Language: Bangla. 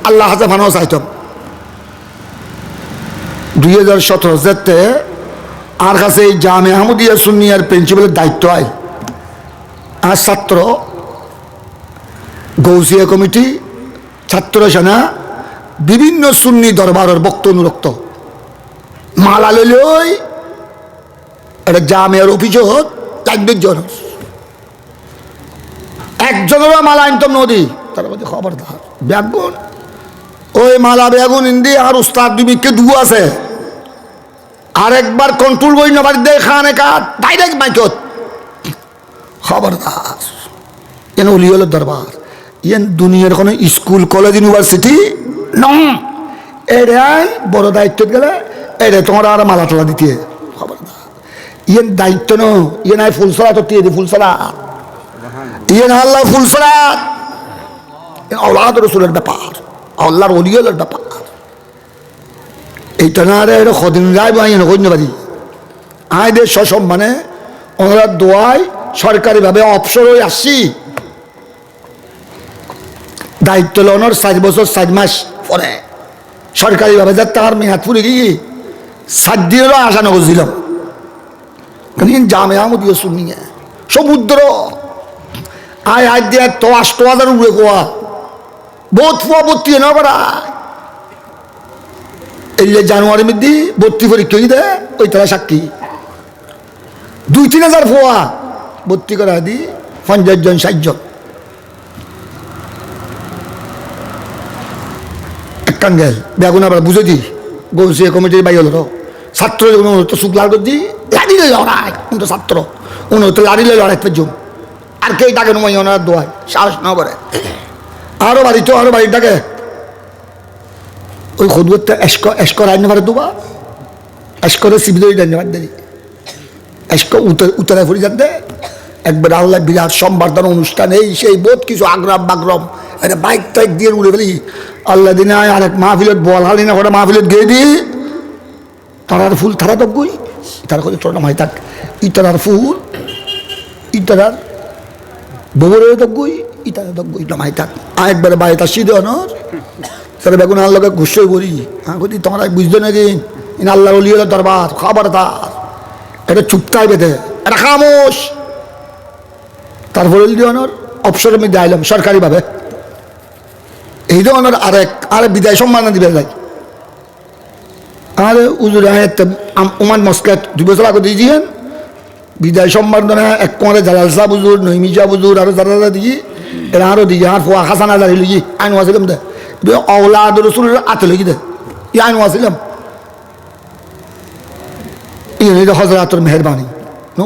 আল্লাহ হাজা ফানো চাইতাম 2017 যেতে আর কাছে এই জামে আহমদিয়া সুন্নিয়ার প্রিন্সিপালের দায়িত্ব হয় আর ছাত্র গৌসিয়া কমিটি ছাত্র সেনা বিভিন্ন সুন্নি দরবারের বক্ত অনুরক্ত মালা লইলই এটা জামের অভিযোগ 4 জন একজনেরও মালা আনতাম নদী তার মধ্যে খবরদার ব্যাগুন ওই মালা বেগুন ইন্দি আর উস্তাদ দুমিককে দু আছে আরেকবার কন্ট্রোল বই নবার দে খানে কাট ডাইরেক্ট মাইকত খবরদার এন উলিয়লের দরবার ইয়েন দুনিয়ার কোনো স্কুল কলেজ ইউনিভার্সিটি ন এরাই বড় দায়িত্ব গেলে এটা তোমার আর মালা টালা দিতে খবরদার ইয়েন দায়িত্ব ন ইয়ে নাই ফুলসরা তো দিয়ে দি ফুলসরা ইয়ে না আল্লাহ ফুলসরা আল্লাহ রসুলের ব্যাপার আল্লাহর ওলিয়লের ব্যাপার এইটা না রে এটা কদিন যাইব কন্যাবাদী আয়দের সসম্মানে ওনারা দোয়ায় সরকারিভাবে অবসর হয়ে আসছি দায়িত্ব লওয়ার 7 বছর 7 মাস পরে সরকারিভাবে যা তার মেয়াদ পুরে গিয়ে 7 দিনেরও আশা নগরছিলাম কিন্তু জামে আহমদিয়া সুন্নিয়া সমুদ্র আয় আয় দিয়ে তো 8,000 উড়ে গোয়া বহুত ফুয়া ভর্তি না করা এই জানুয়ারি মধ্যে ভর্তি পরীক্ষা কি দেয় ওই তারা সাক্ষী 2-3 হাজার ফুয়া ভর্তি করা দি 50 জন 60 জন একখান গেল বেগুন আবার বুঝে দি গৌসিয়া কমিটির বাই হলো ছাত্র তো শুক্লার করছি লাড়িলে লড়াই কিন্তু ছাত্র উনি তো লাড়িলে লড়াই পেজম আর কে ডাকে নয় ওনার দোয়ায় সাহস না করে আরো বাড়ি তো আরো বাড়ি ডাকে ওই খুদবতে এসকর আইন পারে দুবা এসকরে সিবিদই ধন্যবাদ দেরি এসকর উত্তরে ফুরি যাতে একবার আল্লাহ বিরাট সম্বর্ধনা অনুষ্ঠান এই সেই বহুত কিছু আগ্রাম বাগ্রম এটা বাইক টাইক দিয়ে উড়ে ফেলি আল্লাহ দিনে আরেক মাহফিলত বল হালি না করে মাহফিলত গিয়ে দিই তারার ফুল তারা তো গই তারা করে ছোট মাই থাক ইতারার ফুল ইতারার ববরে তো গই ইতারা তো গই মাই থাক একবারে বাড়ি তার সিধে অনর তাহলে বেগুন আল্লাহকে ঘুষে বলি হ্যাঁ বলি তোমরা বুঝতে নাকি ইন আল্লাহ অলিয়লের দরবার খবরদার এটা চুপটাই বেঁধে এটা খামোশ তারপরে অনর অবসরের মধ্যে আইলাম সরকারিভাবে এই যে অনর আরেক বিদায় সম্মান দিবে যাই আরে উজুর উমান মস্কেট 2 বছর আগে দিয়েছিলেন বিদায় সম্বর্ধনা এক কোণে জালাল শাহ বুজুর নইমিজা বুজুর আরো যারা দিয়ে এরা আরো দিয়ে আর ফোয়া হাসান আজারি লিখি আইন ওয়াছিলাম দে औलाद रसूल आते लगी दे यान वासिलम ये नहीं तो हजरात और मेहरबानी नो